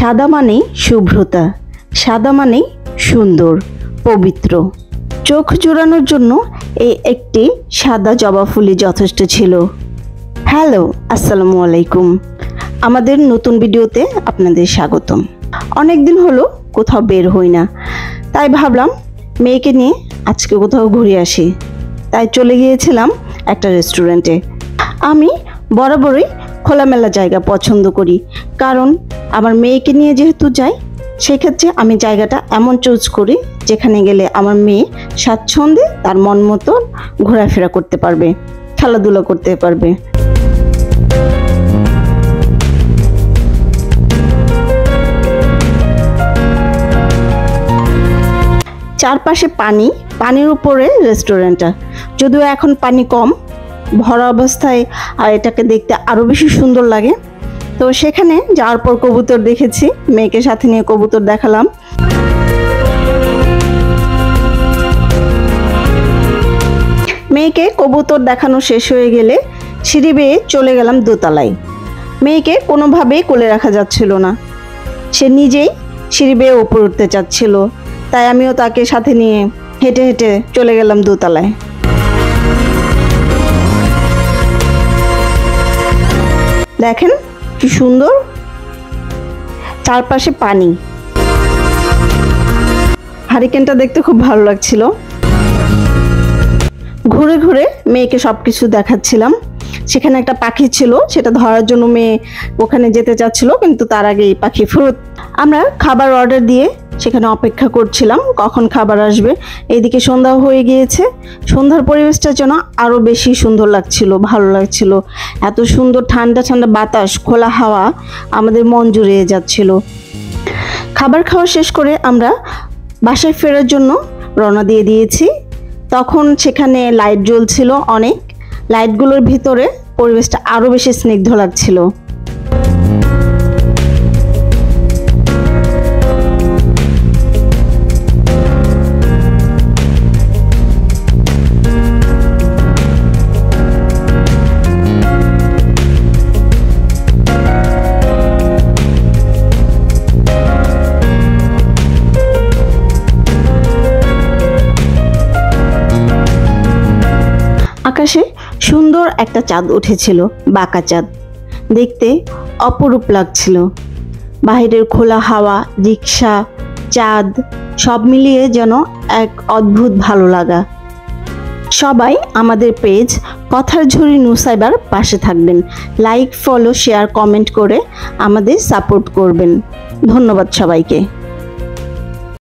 সাদা মানেই শুভ্রতা, সাদা মানেই সুন্দর, পবিত্র। চোখ জোড়ানোর জন্য এই একটি সাদা জবা ফুলই যথেষ্ট ছিল। হ্যালো, আসসালামু আলাইকুম। আমাদের নতুন ভিডিওতে আপনাদের স্বাগতম। অনেক দিন হলো কোথাও বের হই না, তাই ভাবলাম মেয়েকে নিয়ে আজকে কোথাও ঘুরে আসি। তাই চলে গিয়েছিলাম একটা রেস্টুরেন্টে। আমি বরাবরই খোলামেলা জায়গা পছন্দ করি, কারণ আমার মেয়েকে নিয়ে যেহেতু যাই, সেক্ষেত্রে আমি জায়গাটা এমন চুজ করি যেখানে গেলে আমার মেয়ে স্বাচ্ছন্দ্যে তার মন মতো ঘোরাফেরা করতে পারবে, খেলাধুলা করতে পারবে। চারপাশে পানি, পানির উপরে রেস্টুরেন্টটা। যদিও এখন পানি কম, ভরা অবস্থায় আর এটাকে দেখতে আরো বেশি সুন্দর লাগে। তো সেখানে যাওয়ার পর কবুতর দেখেছি, মেয়েকে সাথে নিয়ে কবুতর দেখালাম। মেয়েকে কবুতর দেখানো শেষ হয়ে গেলে সিঁড়ি বেয়ে চলে গেলাম দোতলায়। মেয়েকে কোনোভাবেই কোলে রাখা যাচ্ছিল না, সে নিজেই সিঁড়ি বেয়ে উপরে উঠতে চাচ্ছিল, তাই আমিও তাকে সাথে নিয়ে হেঁটে হেঁটে চলে গেলাম দোতলায়। দেখেন কি সুন্দর, চারপাশে পানি। হারিকেনটা দেখতে খুব ভালো লাগছিল। ঘুরে ঘুরে মেয়েকে সবকিছু দেখাচ্ছিলাম। সেখানে একটা পাখি ছিল, সেটা ধরার জন্য মেয়ে ওখানে যেতে চাচ্ছিল, কিন্তু তার আগেই পাখি ফেরত। আমরা খাবার অর্ডার দিয়ে সেখানে অপেক্ষা করছিলাম কখন খাবার আসবে। এইদিকে সন্ধ্যা হয়ে গিয়েছে। সন্ধ্যার পরিবেশটা যেন আরো বেশি সুন্দর লাগছিল, ভালো লাগছিল। এত সুন্দর ঠান্ডা ঠান্ডা বাতাস, খোলা হাওয়া, আমাদের মন জুড়িয়ে যাচ্ছিল। খাবার খাওয়া শেষ করে আমরা বাসায় ফেরার জন্য রওনা দিয়ে দিয়েছি। তখন সেখানে লাইট জ্বলছিল অনেক, লাইটগুলোর ভিতরে পরিবেশটা আরো বেশি স্নিগ্ধ লাগছিল। আকাশে সুন্দর একটা চাঁদ উঠেছিল, বাঁকা চাঁদ, দেখতে অপরূপ লাগছিল। বাহিরের খোলা হাওয়া, রিক্সা, চাঁদ সব মিলিয়ে যেন এক অদ্ভুত ভালো লাগা। সবাই আমাদের পেজ কথার ঝুড়ি নুসাইবার পাশে থাকবেন, লাইক, ফলো, শেয়ার, কমেন্ট করে আমাদের সাপোর্ট করবেন। ধন্যবাদ সবাইকে।